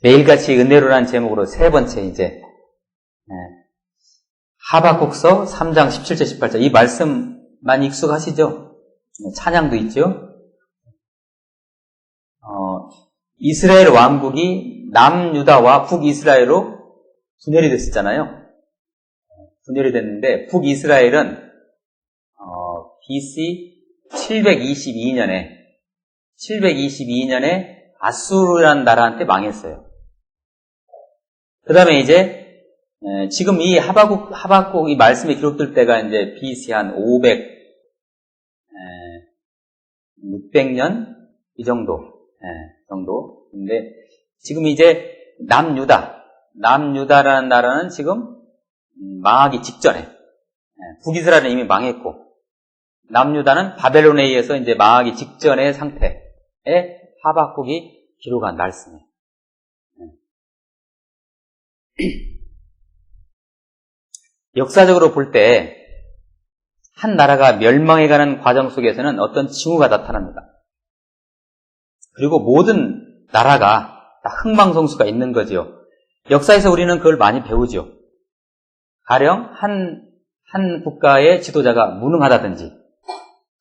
매일같이 은혜로라는 제목으로 세 번째 이제 하박국서 3장 17절 18절 이 말씀 많이 익숙하시죠? 찬양도 있죠? 이스라엘 왕국이 남유다와 북이스라엘로 분열이 됐었잖아요. 분열이 됐는데 북이스라엘은 BC 722년에 아수르라는 나라한테 망했어요. 그 다음에 이제 지금 이 하박국 이 말씀이 기록될 때가 이제 BC 한 600년 이 정도 근데 지금 이제 남유다라는 나라는 지금 망하기 직전에 북이스라엘은 이미 망했고 남유다는 바벨론에 의해서 이제 망하기 직전의 상태에 하박국이 기록한 말씀이에요. 역사적으로 볼 때 한 나라가 멸망해가는 과정 속에서는 어떤 징후가 나타납니다. 그리고 모든 나라가 다 흥망성쇠가 있는 거죠. 역사에서 우리는 그걸 많이 배우죠. 가령 한 국가의 지도자가 무능하다든지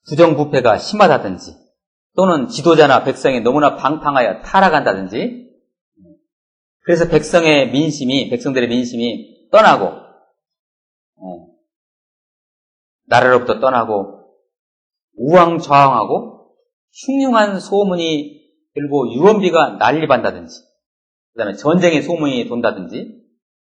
부정부패가 심하다든지 또는 지도자나 백성이 너무나 방탕하여 타락한다든지 그래서 백성들의 민심이 떠나고 나라로부터 떠나고 우왕좌왕하고 흉흉한 소문이 들고 유언비가 난립한다든지 그 다음에 전쟁의 소문이 돈다든지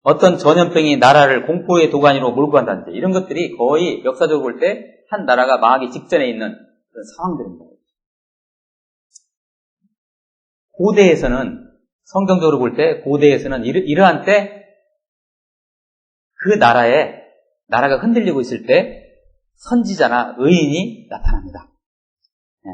어떤 전염병이 나라를 공포의 도가니로 몰고 간다든지 이런 것들이 거의 역사적으로 볼 때 한 나라가 망하기 직전에 있는 그런 상황들입니다. 고대에서는 성경적으로 볼 때 고대에서는 이러한 때 그 나라가 흔들리고 있을 때 선지자나 의인이 나타납니다.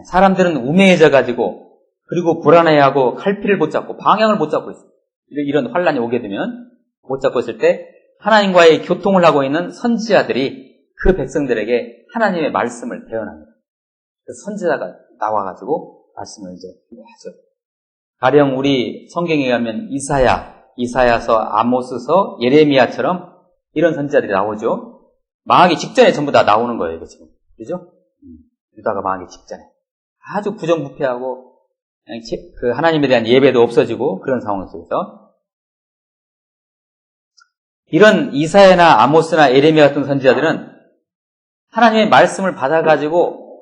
사람들은 우매해져 가지고 그리고 불안해하고 칼피를 못 잡고 방향을 못 잡고 있어요. 이런 환란이 오게 되면 못 잡고 있을 때 하나님과의 교통을 하고 있는 선지자들이 그 백성들에게 하나님의 말씀을 대언합니다. 그 선지자가 나와가지고 말씀을 이제 하죠. 가령 우리 성경에 가면 이사야서, 아모스서, 예레미야처럼 이런 선지자들이 나오죠. 망하기 직전에 전부 다 나오는 거예요, 이거 지금. 그죠? 유다가 망하기 직전에. 아주 부정부패하고, 그 하나님에 대한 예배도 없어지고, 그런 상황 속에서. 이런 이사야나 아모스나 예레미야 같은 선지자들은 하나님의 말씀을 받아가지고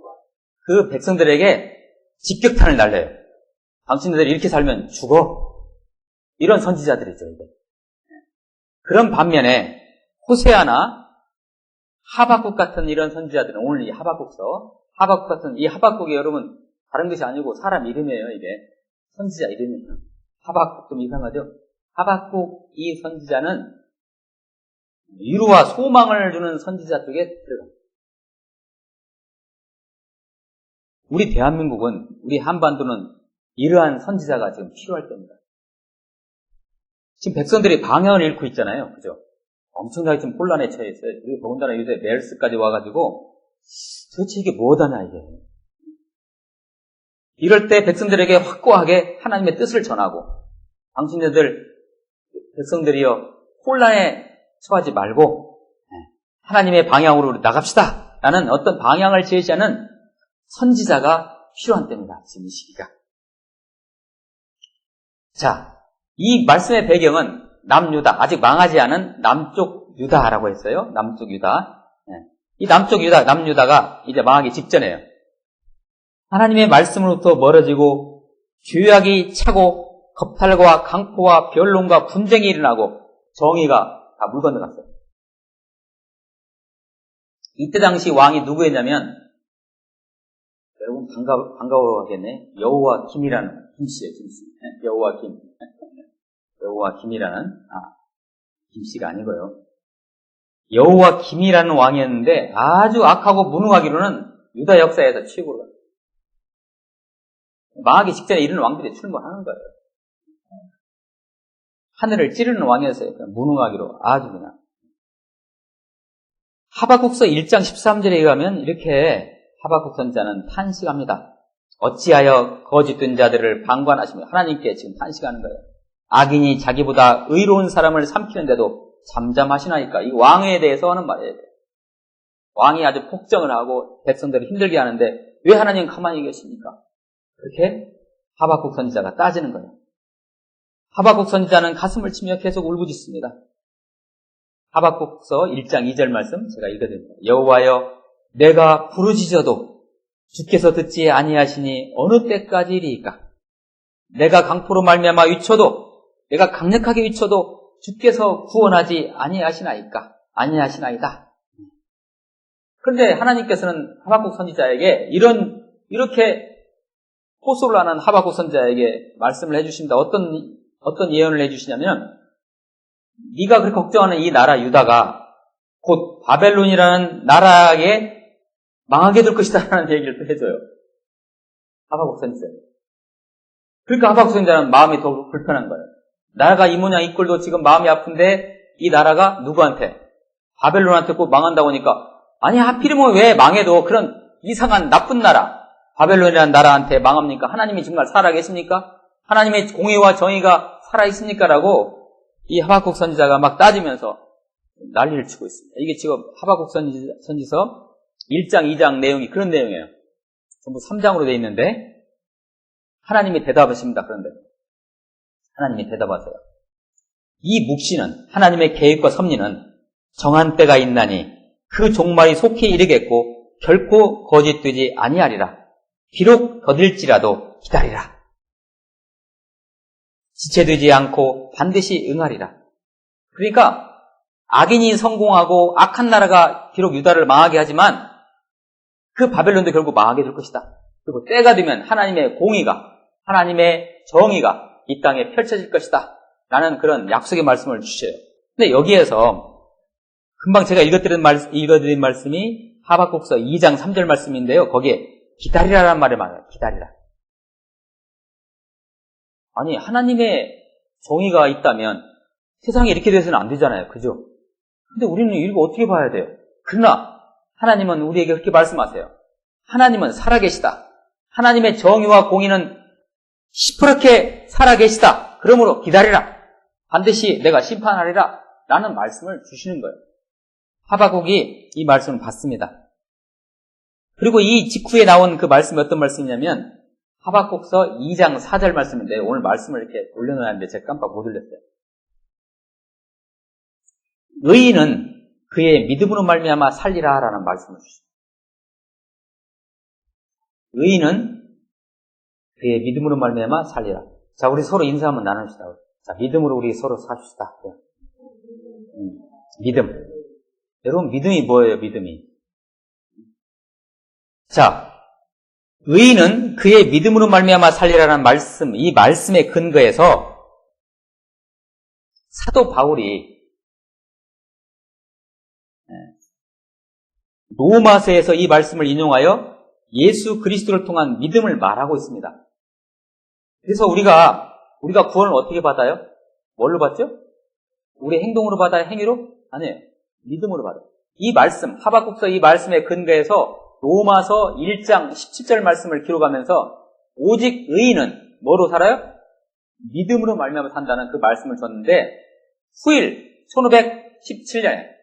그 백성들에게 직격탄을 날려요. 당신들이 이렇게 살면 죽어. 이런 선지자들이죠, 이게. 그런 반면에 호세아나 하박국 같은 이런 선지자들은 오늘 이 하박국 같은 이 하박국이 여러분 다른 것이 아니고 사람 이름이에요, 이게. 선지자 이름이에요. 하박국 좀 이상하죠? 하박국 이 선지자는 위로와 소망을 주는 선지자 쪽에 들어갑니다. 우리 대한민국은, 우리 한반도는 이러한 선지자가 지금 필요할 때입니다. 지금 백성들이 방향을 잃고 있잖아요. 그죠? 엄청나게 지금 혼란에 처해 있어요. 그리고 더군다나 요새 메르스까지 와가지고 도대체 이게 뭐하냐 이게. 이럴 때 백성들에게 확고하게 하나님의 뜻을 전하고 백성들이여 혼란에 처하지 말고 하나님의 방향으로 나갑시다 라는 어떤 방향을 제시하는 선지자가 필요한 때입니다. 지금 이 시기가. 자, 이 말씀의 배경은 남유다, 아직 망하지 않은 남쪽 유다라고 했어요. 남쪽 유다. 이 남유다가 이제 망하기 직전이에요. 하나님의 말씀으로부터 멀어지고 죄악이 차고 겁탈과 강포와 변론과 분쟁이 일어나고 정의가 다 물 건너갔어요. 이때 당시 왕이 누구였냐면 여러분 반가워하겠네. 여호와김이라는 김씨예요. 김씨. 여호와김이라는 김씨가 아니고요. 여호와김이라는 왕이었는데 아주 악하고 무능하기로는 유다 역사에서 최고로 망하기 직전에 이런 왕들이 출몰하는 거예요. 하늘을 찌르는 왕이었어요. 무능하기로 아주 그냥. 하박국서 1장 13절에 가면 이렇게 하박국 선지자는 탄식합니다. 어찌하여 거짓된 자들을 방관하시며 하나님께 지금 탄식하는 거예요. 악인이 자기보다 의로운 사람을 삼키는데도 잠잠하시나이까. 이 왕에 대해서 하는 말이에요. 왕이 아주 폭정을 하고 백성들을 힘들게 하는데 왜 하나님 가만히 계십니까? 그렇게 하박국 선지자가 따지는 거예요. 하박국 선지자는 가슴을 치며 계속 울부짖습니다. 하박국서 1장 2절 말씀 제가 읽어드립니다. 여호와여, 내가 부르짖어도 주께서 듣지 아니하시니 어느 때까지리이까? 내가 강포로 말미암아 위쳐도, 내가 강력하게 위쳐도 주께서 구원하지 아니하시나이다. 그런데 하나님께서는 하박국 선지자에게 이렇게 호소를 하는 하박국 선지자에게 말씀을 해주십니다. 어떤 예언을 해주시냐면, 네가 그렇게 걱정하는 이 나라 유다가 곧 바벨론이라는 나라에 망하게 될 것이다라는 얘기를 또 해줘요. 하박국 선지자. 그러니까 하박국 선지자는 마음이 더 불편한 거예요. 나라가 이 모양 이 꼴도 지금 마음이 아픈데 이 나라가 누구한테? 바벨론한테 꼭 망한다고 하니까, 아니 하필이면 왜 망해도 그런 이상한 나쁜 나라 바벨론이라는 나라한테 망합니까? 하나님이 정말 살아계십니까? 하나님의 공의와 정의가 살아있습니까? 라고 이 하박국 선지자가 막 따지면서 난리를 치고 있습니다. 이게 지금 하박국 선지서 1장, 2장 내용이 그런 내용이에요. 전부 3장으로 되어 있는데 하나님이 대답하십니다. 그런데 하나님이 대답하세요. 이 묵시는, 하나님의 계획과 섭리는 정한 때가 있나니 그 종말이 속히 이르겠고 결코 거짓되지 아니하리라. 비록 더딜지라도 기다리라. 지체되지 않고 반드시 응하리라. 그러니까 악인이 성공하고 악한 나라가 비록 유다를 망하게 하지만 그 바벨론도 결국 망하게 될 것이다. 그리고 때가 되면 하나님의 공의가, 하나님의 정의가 이 땅에 펼쳐질 것이다. 라는 그런 약속의 말씀을 주셔요. 근데 여기에서 금방 제가 읽어드린 말씀이 하박국서 2장 3절 말씀인데요. 거기에 기다리라라는 말을 말해요. 기다리라. 아니, 하나님의 정의가 있다면 세상에 이렇게 돼서는 안 되잖아요. 그죠? 근데 우리는 이거 어떻게 봐야 돼요? 그러나 하나님은 우리에게 그렇게 말씀하세요. 하나님은 살아계시다. 하나님의 정의와 공의는 시퍼렇게 살아계시다. 그러므로 기다리라. 반드시 내가 심판하리라. 라는 말씀을 주시는 거예요. 하박국이 이 말씀을 받습니다. 그리고 이 직후에 나온 그 말씀이 어떤 말씀이냐면 하박국서 2장 4절 말씀인데 오늘 말씀을 이렇게 올려놓았는데 제가 깜빡 못 올렸어요. 의인은 그의 믿음으로 말미암아 살리라 라는 말씀을 주십니다. 의인은 그의 믿음으로 말미암아 살리라. 자, 우리 서로 인사 한번 나눕시다. 자, 믿음으로 우리 서로 삽시다. 믿음. 여러분, 믿음이 뭐예요, 믿음이? 자, 의인은 그의 믿음으로 말미암아 살리라는 말씀, 이 말씀의 근거에서 사도 바울이 로마서에서 이 말씀을 인용하여 예수 그리스도를 통한 믿음을 말하고 있습니다. 그래서 우리가 구원을 어떻게 받아요? 뭘로 받죠? 우리 행동으로 받아요? 행위로? 아니에요. 믿음으로 받아요. 이 말씀, 하박국서 이 말씀의 근거에서 로마서 1장 17절 말씀을 기록하면서 오직 의인은 뭐로 살아요? 믿음으로 말미암아 산다는 그 말씀을 줬는데 후일 1517년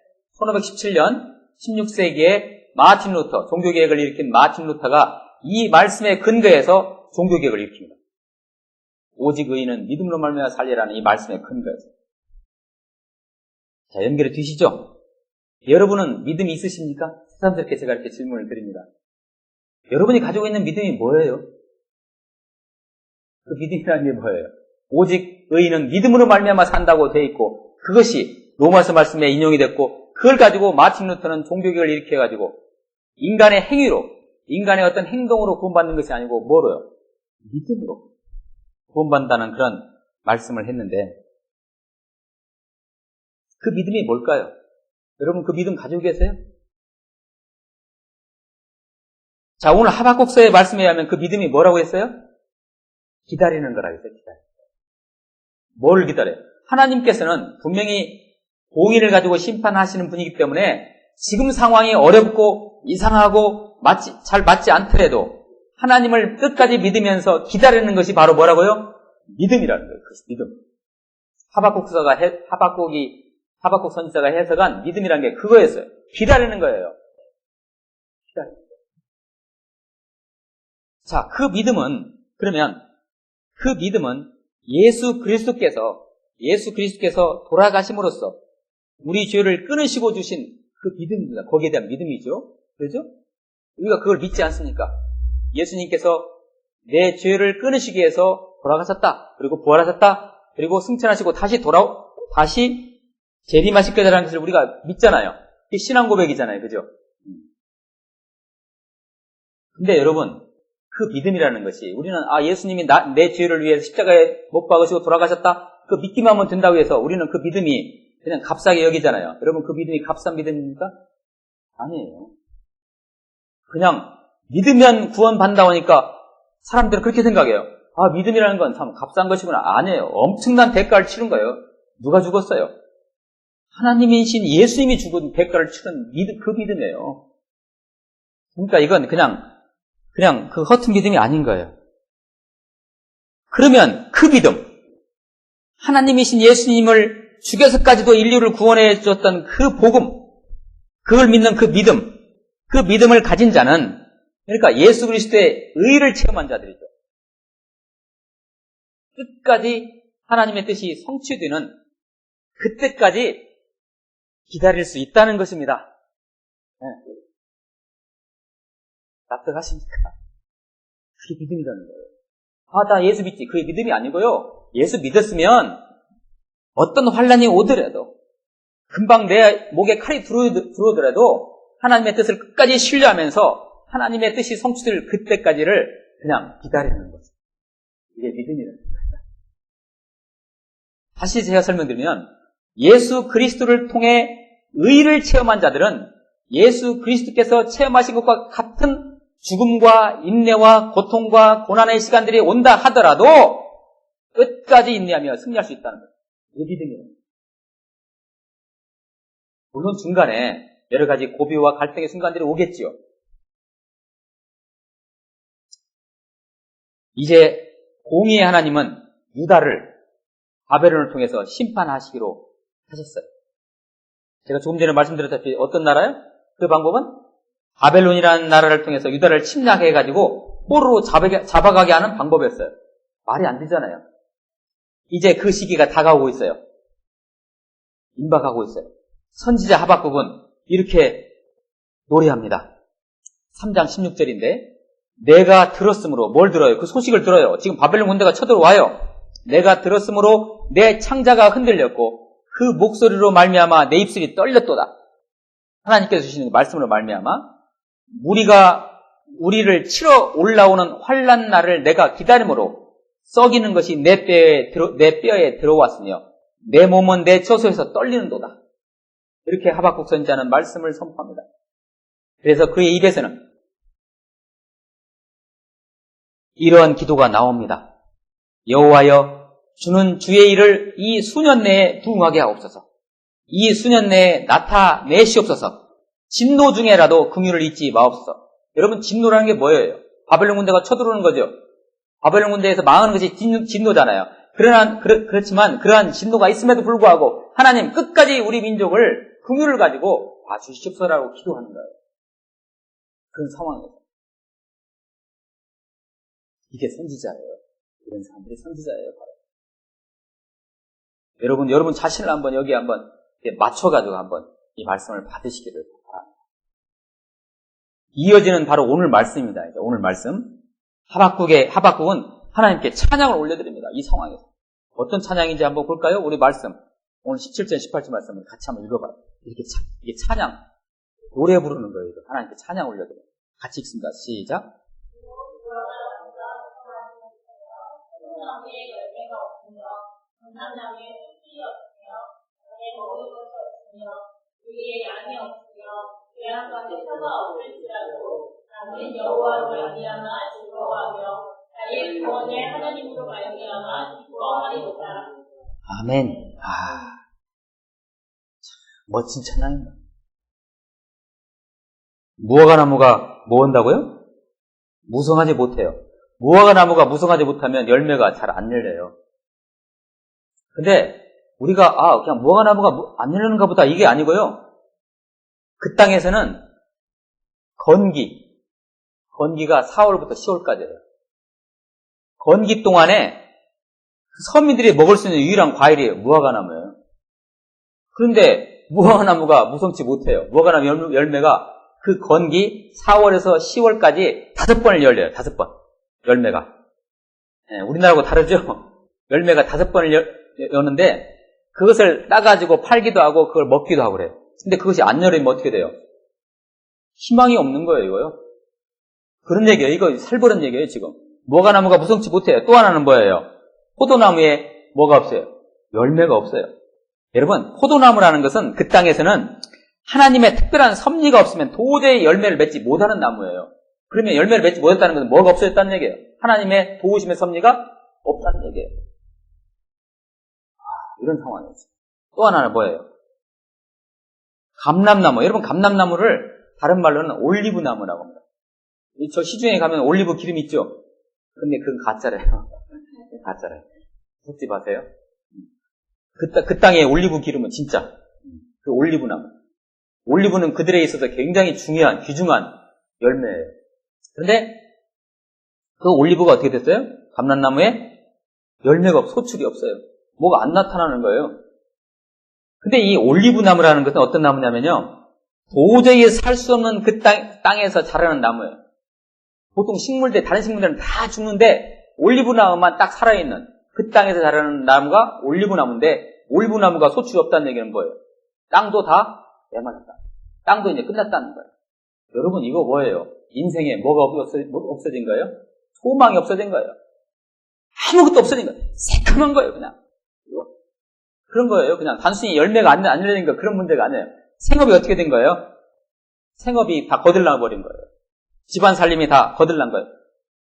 16세기에 마틴 루터, 종교개혁을 일으킨 마틴 루터가 이 말씀의 근거에서 종교개혁을 일으킵니다. 오직 의인은 믿음으로 말미암아 살리라는 이 말씀의 근거에서. 자, 연결해 두시죠? 여러분은 믿음이 있으십니까? 새삼스럽게 제가 이렇게 질문을 드립니다. 여러분이 가지고 있는 믿음이 뭐예요? 그 믿음이라는 게 뭐예요? 오직 의인은 믿음으로 말미암아 산다고 되어 있고 그것이 로마서 말씀에 인용이 됐고 그걸 가지고 마틴 루터는 종교개혁을 일으켜가지고 인간의 행위로, 인간의 어떤 행동으로 구원받는 것이 아니고 뭐로요? 믿음으로 구원받는다는 그런 말씀을 했는데 그 믿음이 뭘까요? 여러분 그 믿음 가지고 계세요? 자, 오늘 하박국서의 말씀에 의하면 그 믿음이 뭐라고 했어요? 기다리는 거라고 했어요. 뭘 기다려요? 하나님께서는 분명히 공의를 가지고 심판하시는 분이기 때문에 지금 상황이 어렵고 이상하고 잘 맞지 않더라도 하나님을 끝까지 믿으면서 기다리는 것이 바로 뭐라고요? 믿음이라는 거예요. 그것이 믿음. 하박국 선지자가 해석한 믿음이라는 게 그거였어요. 기다리는 거예요. 기다리는 거예요. 자, 그 믿음은 예수 그리스도께서 돌아가심으로써 우리 죄를 끊으시고 주신 그 믿음입니다. 거기에 대한 믿음이죠. 그렇죠? 우리가 그걸 믿지 않습니까? 예수님께서 내 죄를 끊으시기 위해서 돌아가셨다. 그리고 부활하셨다. 그리고 승천하시고 다시 재림하실 거라는 것을 우리가 믿잖아요. 이게 신앙 고백이잖아요. 그죠? 근데 여러분, 그 믿음이라는 것이 우리는 예수님이 내 죄를 위해서 십자가에 못 박으시고 돌아가셨다. 그 믿기만 하면 된다고 해서 우리는 그 믿음이 그냥 값싸게 여기잖아요. 여러분, 그 믿음이 값싼 믿음입니까? 아니에요. 그냥 믿으면 구원받는다고 하니까 사람들은 그렇게 생각해요. 믿음이라는 건 참 값싼 것이구나. 아니에요. 엄청난 대가를 치른 거예요. 누가 죽었어요? 하나님이신 예수님이 죽은 대가를 치른 그 믿음이에요. 그러니까 이건 그냥 그 허튼 믿음이 아닌 거예요. 그러면 그 믿음, 하나님이신 예수님을 죽여서까지도 인류를 구원해 줬던 그 복음, 그걸 믿는 그 믿음을 가진 자는, 그러니까 예수 그리스도의 의를 체험한 자들이죠. 끝까지 하나님의 뜻이 성취되는 그때까지 기다릴 수 있다는 것입니다. 네. 납득하십니까? 그게 믿음이라는 거예요. 나 예수 믿지. 그게 믿음이 아니고요. 예수 믿었으면 어떤 환란이 오더라도, 금방 내 목에 칼이 들어오더라도 하나님의 뜻을 끝까지 신뢰하면서 하나님의 뜻이 성취될 그때까지를 그냥 기다리는 거죠. 이게 믿음이라는 거예요. 다시 제가 설명드리면, 예수 그리스도를 통해 의를 체험한 자들은 예수 그리스도께서 체험하신 것과 같은 죽음과 인내와 고통과 고난의 시간들이 온다 하더라도 끝까지 인내하며 승리할 수 있다는 거예요. 이게 믿음이에요. 물론 중간에 여러 가지 고비와 갈등의 순간들이 오겠지요. 이제 공의의 하나님은 유다를 바벨론을 통해서 심판하시기로 하셨어요. 제가 조금 전에 말씀드렸다시피 어떤 나라요? 그 방법은 바벨론이라는 나라를 통해서 유다를 침략해가지고 포로로 잡아가게 하는 방법이었어요. 말이 안 되잖아요. 이제 그 시기가 다가오고 있어요. 임박하고 있어요. 선지자 하박국은 이렇게 노래합니다. 3장 16절인데 내가 들었으므로 뭘 들어요? 그 소식을 들어요. 지금 바벨론 군대가 쳐들어와요. 내가 들었으므로 내 창자가 흔들렸고 그 목소리로 말미암아 내 입술이 떨렸도다. 하나님께서 주시는 말씀으로 말미암아 우리를 치러 올라오는 환난 날을 내가 기다림으로 썩이는 것이 내 뼈에 들어왔으며 내 몸은 내 처소에서 떨리는도다. 이렇게 하박국 선지자는 말씀을 선포합니다. 그래서 그의 입에서는 이러한 기도가 나옵니다. 여호와여, 주는 주의 일을 이 수년 내에 부응하게 하옵소서. 이 수년 내에 나타내시옵소서. 진노 중에라도 긍휼을 잊지 마옵소서. 여러분, 진노라는 게 뭐예요? 바벨론 군대가 쳐들어오는 거죠. 바벨론 군대에서 망하는 것이 진노잖아요. 그렇지만 그러한 진노가 있음에도 불구하고 하나님 끝까지 우리 민족을 긍휼을 가지고 봐주시옵소서라고 기도하는 거예요. 그런 상황에서. 이게 선지자예요. 이런 사람들이 선지자예요. 바로. 여러분 자신을 한번 여기 한번 맞춰가지고 한번 이 말씀을 받으시기를 바랍니다. 이어지는 바로 오늘 말씀입니다. 이제 오늘 말씀. 하박국은 하나님께 찬양을 올려드립니다. 이 상황에서. 어떤 찬양인지 한번 볼까요? 우리 말씀. 오늘 17절, 18절 말씀을 같이 한번 읽어봐요. 이게 찬양. 노래 부르는 거예요. 하나님께 찬양 올려드려요. 같이 읽습니다. 시작. 우리의 양이 없으며 외양과 태초가 없을지라도 나는 여호와로 말미암아 즐거워하며 나의 구원의 하나님으로 말미암아 기뻐하리로다. 아멘. 멋진 찬양입니다. 무화과 나무가 뭐 한다고요? 무성하지 못해요. 무화과 나무가 무성하지 못하면 열매가 잘 안 열려요. 근데 우리가 그냥 무화과나무가 안 열리는가 보다 이게 아니고요. 그 땅에서는 건기가 4월부터 10월까지예요. 건기 동안에 서민들이 먹을 수 있는 유일한 과일이 무화과나무예요. 그런데 무화과나무가 무성치 못해요. 무화과나무 열매가 그 건기 4월에서 10월까지 5번을 열려요. 5번. 열매가. 네, 우리나라하고 다르죠? 열매가 5번을 여는데 그것을 따가지고 팔기도 하고 그걸 먹기도 하고 그래요. 근데 그것이 안 열리면 어떻게 돼요? 희망이 없는 거예요, 이거요. 그런 얘기예요. 이거 살벌한 얘기예요, 지금. 무화과나무가 무성치 못해요. 또 하나는 뭐예요? 포도나무에 뭐가 없어요? 열매가 없어요. 여러분, 포도나무라는 것은 그 땅에서는 하나님의 특별한 섭리가 없으면 도저히 열매를 맺지 못하는 나무예요. 그러면 열매를 맺지 못했다는 것은 뭐가 없어졌다는 얘기예요? 하나님의 도우심의 섭리가 없다는 얘기예요. 이런 상황이죠. 또 하나는 뭐예요? 감람나무. 여러분, 감람나무를 다른 말로는 올리브나무라고 합니다. 저 시중에 가면 올리브 기름 있죠? 근데 그건 가짜래요. 가짜래요. 속지 마세요. 그 땅에 올리브 기름은 진짜 그 올리브나무. 올리브는 그들에 있어서 굉장히 중요한, 귀중한 열매예요. 그런데 그 올리브가 어떻게 됐어요? 감람나무에 열매가 소출이 없어요. 뭐가 안 나타나는 거예요. 근데 이 올리브나무라는 것은 어떤 나무냐면요, 도저히 살 수 없는 그 땅에서 자라는 나무예요. 보통 식물들, 다른 식물들은 다 죽는데 올리브나무만 딱 살아있는 그 땅에서 자라는 나무가 올리브나무인데, 올리브나무가 소출이 없다는 얘기는 뭐예요? 땅도 다 메말랐다. 땅도 이제 끝났다는 거예요. 여러분, 이거 뭐예요? 인생에 뭐가 없어진 거예요? 소망이 없어진 거예요. 아무것도 없어진 거예요. 새카만 거예요, 그냥. 그런 거예요. 그냥 단순히 열매가 안 열리는 거, 그런 문제가 아니에요. 생업이 어떻게 된 거예요? 생업이 다 거들나 버린 거예요. 집안 살림이 다 거들난 거예요.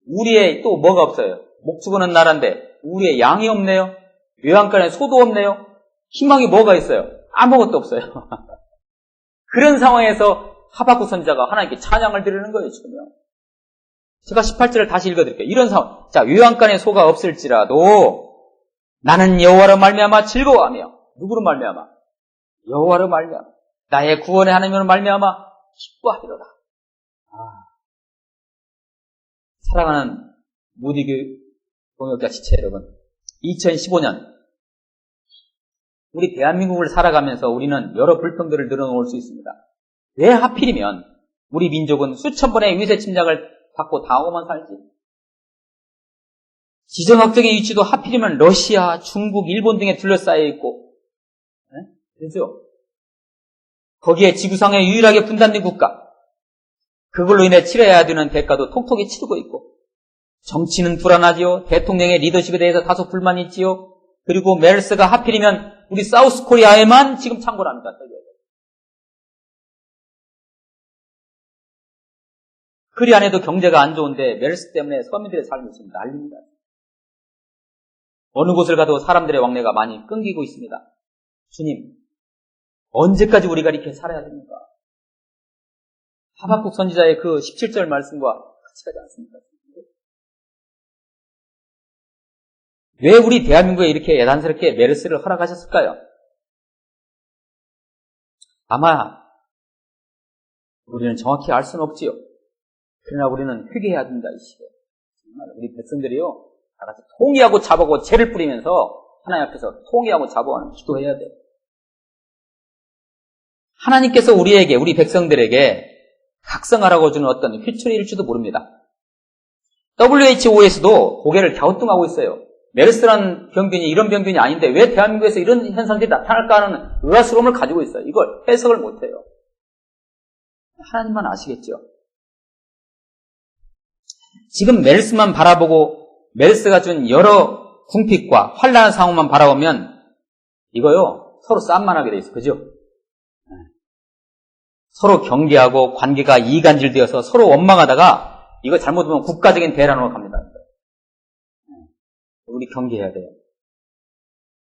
우리의 또 뭐가 없어요? 목축하는 나라인데 우리의 양이 없네요. 외양간에 소도 없네요. 희망이 뭐가 있어요? 아무것도 없어요. 그런 상황에서 하박국 선지자가 하나님께 찬양을 드리는 거예요, 지금요. 제가 18절을 다시 읽어드릴게요. 이런 상황. 자, 외양간에 소가 없을지라도 나는 여호와로 말미암아 즐거워하며, 누구로 말미암아? 여호와로 말미암아, 나의 구원의 하나님으로 말미암아 기뻐하리로다. 사랑하는 무디교 동역자 지체 여러분, 2015년 우리 대한민국을 살아가면서 우리는 여러 불평들을 늘어놓을 수 있습니다. 왜 하필이면 우리 민족은 수천 번의 위세 침략을 받고 당하고만 살지? 지정학적인 위치도 하필이면 러시아, 중국, 일본 등에 둘러싸여 있고, 그렇죠? 거기에 지구상에 유일하게 분단된 국가, 그걸로 인해 치러야 되는 대가도 톡톡히 치르고 있고, 정치는 불안하지요. 대통령의 리더십에 대해서 다소 불만이 있지요. 그리고 메르스가 하필이면 우리 사우스 코리아에만 지금 창궐 합니다. 그리 안에도 경제가 안 좋은데 메르스 때문에 서민들의 삶이 지금 난립니다. 어느 곳을 가도 사람들의 왕래가 많이 끊기고 있습니다. 주님, 언제까지 우리가 이렇게 살아야 됩니까? 하박국 선지자의 그 17절 말씀과 같이 가지 않습니까? 왜 우리 대한민국에 이렇게 예단스럽게 메르스를 허락하셨을까요? 아마 우리는 정확히 알 수는 없지요. 그러나 우리는 회개해야 된다, 이 시대에. 정말 우리 백성들이요, 다 같이 통의하고 자복하고 죄를 뿌리면서 하나님 앞에서 통의하고 자복하는 기도해야 돼요. 하나님께서 우리에게, 우리 백성들에게 각성하라고 주는 어떤 휘초리일지도 모릅니다. WHO에서도 고개를 갸우뚱하고 있어요. 메르스라는 병균이 이런 병균이 아닌데 왜 대한민국에서 이런 현상들이 나타날까 하는 의아스러움을 가지고 있어요. 이걸 해석을 못해요. 하나님만 아시겠죠? 지금 메르스만 바라보고 메르스가 준 여러 궁핍과 환난한 상황만 바라보면 이거요, 서로 싸움만 게 돼 있어요. 그죠? 서로 경계하고 관계가 이간질되어서 서로 원망하다가 이거 잘못하면 국가적인 대란으로 갑니다. 우리 경계해야 돼요.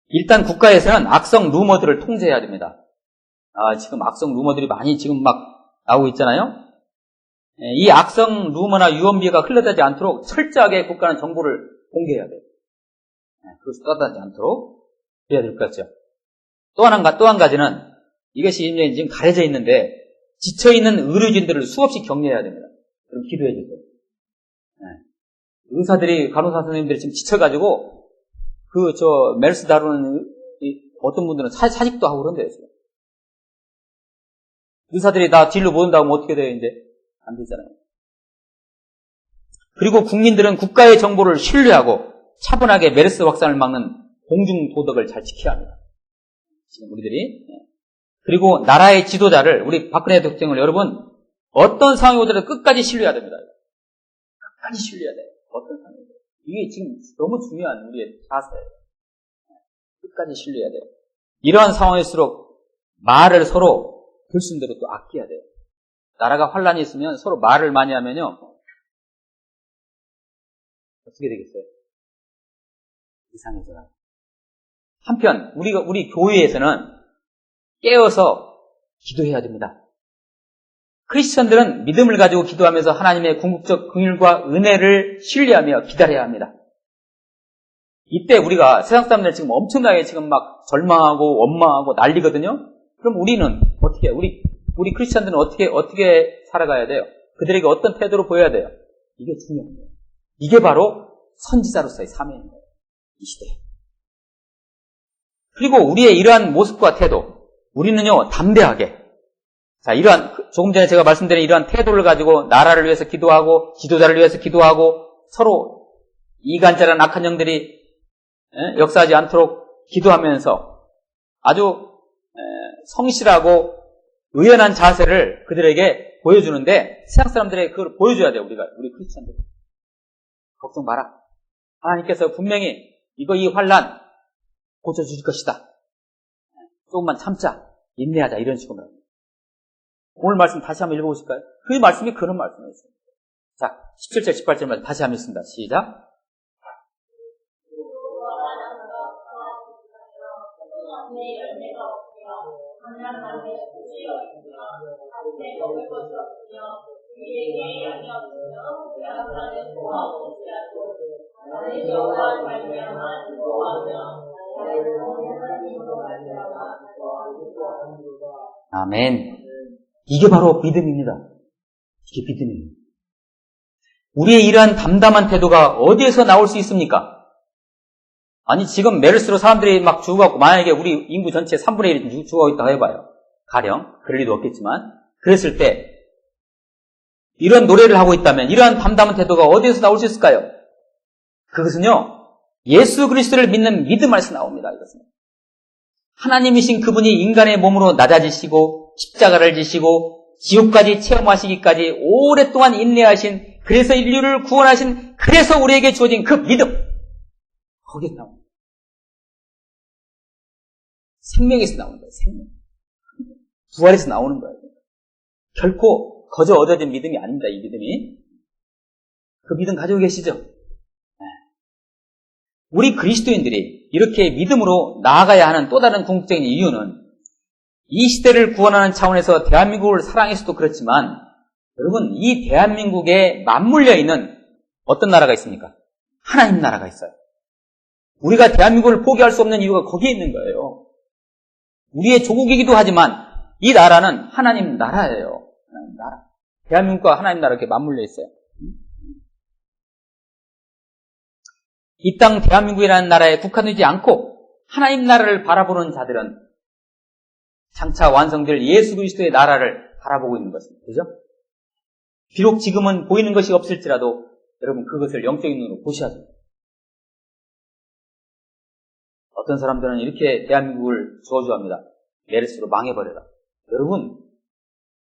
일단 국가에서는 악성 루머들을 통제해야 됩니다. 지금 악성 루머들이 많이 지금 막 나오고 있잖아요. 이 악성 루머나 유언비어가 흘러다지 않도록 철저하게 국가는 정보를 공개해야 돼요. 그것이 떠다지 않도록 해야 될 것 같죠. 또 한 가지는 이것이 이제 지금 가려져 있는데 지쳐있는 의료진들을 수없이 격려해야 됩니다. 그럼 기도해 주세요. 네. 의사들이, 간호사 선생님들이 지금 지쳐가지고 메르스 다루는 어떤 분들은 사직도 하고 그런데요. 지금. 의사들이 나 진료 못 온다고 하면 어떻게 돼요, 이제? 안 되잖아요. 그리고 국민들은 국가의 정보를 신뢰하고 차분하게 메르스 확산을 막는 공중 도덕을 잘 지켜야 합니다. 지금 우리들이. 그리고 나라의 지도자를, 우리 박근혜 대통령을 여러분, 어떤 상황이 오더라도 끝까지 신뢰해야 됩니다. 끝까지 신뢰해야 돼요. 어떤 상황이. 이게 지금 너무 중요한 우리의 자세예요. 끝까지 신뢰해야 돼요. 이러한 상황일수록 말을 서로 들순대로 또 아껴야 돼요. 나라가 환란이 있으면 서로 말을 많이 하면요. 어떻게 되겠어요? 이상해져요. 한편 우리 교회에서는 깨어서 기도해야 됩니다. 크리스천들은 믿음을 가지고 기도하면서 하나님의 궁극적 긍휼과 은혜를 신뢰하며 기다려야 합니다. 이때 우리가 세상 사람들 지금 엄청나게 지금 막 절망하고 원망하고 난리거든요. 그럼 우리는 어떻게 해요? 우리 크리스천들은 어떻게 살아가야 돼요? 그들에게 어떤 태도로 보여야 돼요? 이게 중요합니다. 이게 바로 선지자로서의 사명인 거예요. 이 시대에. 그리고 우리의 이러한 모습과 태도, 우리는요, 담대하게. 자, 조금 전에 제가 말씀드린 이러한 태도를 가지고 나라를 위해서 기도하고, 지도자를 위해서 기도하고, 서로 이간자란 악한 영들이 역사하지 않도록 기도하면서 아주 성실하고 의연한 자세를 그들에게 보여주는데, 세상 사람들에게 그걸 보여줘야 돼요, 우리 크리스천들. 걱정 마라. 하나님께서 분명히 이 환란 고쳐주실 것이다. 조금만 참자. 인내하자. 이런 식으로 말합니다. 오늘 말씀 다시 한번 읽어보실까요? 그 말씀이 그런 말씀이었습니다. 자, 17절, 18절 말씀 다시 한번 읽습니다. 시작. 아멘. 이게 바로 믿음입니다. 이게 믿음입니다. 우리의 이러한 담담한 태도가 어디에서 나올 수 있습니까? 아니, 지금 메르스로 사람들이 막 죽어갖고, 만약에 우리 인구 전체 3분의 1이 죽어가고 있다고 해봐요. 가령, 그럴 리도 없겠지만, 그랬을 때, 이런 노래를 하고 있다면, 이러한 담담한 태도가 어디에서 나올 수 있을까요? 그것은요, 예수 그리스도를 믿는 믿음 안에서 나옵니다, 이것은. 하나님이신 그분이 인간의 몸으로 낮아지시고, 십자가를 지시고, 지옥까지 체험하시기까지 오랫동안 인내하신, 그래서 인류를 구원하신, 그래서 우리에게 주어진 그 믿음. 거기서 나옵니다. 생명에서 나오는 거예요, 생명. 부활에서 나오는 거예요. 결코 거저 얻어진 믿음이 아닙니다, 이 믿음이. 그 믿음 가지고 계시죠? 네. 우리 그리스도인들이 이렇게 믿음으로 나아가야 하는 또 다른 궁극적인 이유는 이 시대를 구원하는 차원에서 대한민국을 사랑해서도 그렇지만 여러분, 이 대한민국에 맞물려 있는 어떤 나라가 있습니까? 하나님 나라가 있어요. 우리가 대한민국을 포기할 수 없는 이유가 거기에 있는 거예요. 우리의 조국이기도 하지만 이 나라는 하나님 나라예요. 하나님 나라. 대한민국과 하나님 나라 이렇게 맞물려 있어요. 이 땅 대한민국이라는 나라에 국한되지 않고 하나님 나라를 바라보는 자들은 장차 완성될 예수 그리스도의 나라를 바라보고 있는 것입니다. 그죠? 비록 지금은 보이는 것이 없을지라도 여러분 그것을 영적인 눈으로 보셔야죠. 어떤 사람들은 이렇게 대한민국을 저주합니다. 메르스로 망해버려라. 여러분,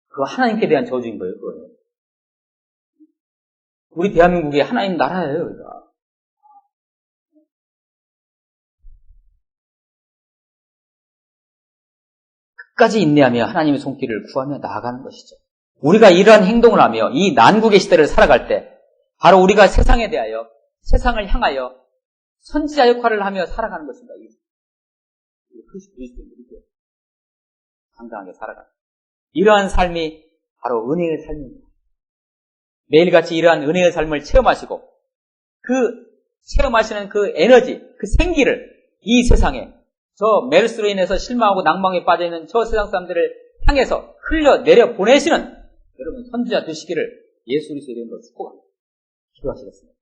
그거 하나님께 대한 저주인 거예요, 그거는. 우리 대한민국이 하나님 나라예요, 우리가. 끝까지 인내하며 하나님의 손길을 구하며 나아가는 것이죠. 우리가 이러한 행동을 하며 이 난국의 시대를 살아갈 때 바로 우리가 세상에 대하여, 세상을 향하여 선지자 역할을 하며 살아가는 것입니다. 그리스도인들이 당당하게 살아가는 이러한 삶이 바로 은혜의 삶입니다. 매일같이 이러한 은혜의 삶을 체험하시고 체험하시는 그 에너지, 그 생기를 이 세상에 저 메르스로 인해서 실망하고 낭망에 빠져있는 저 세상 사람들을 향해서 흘려내려 보내시는 여러분 선지자 되시기를 예수 그리스도의 이름으로 축복합니다. 기도하시겠습니다.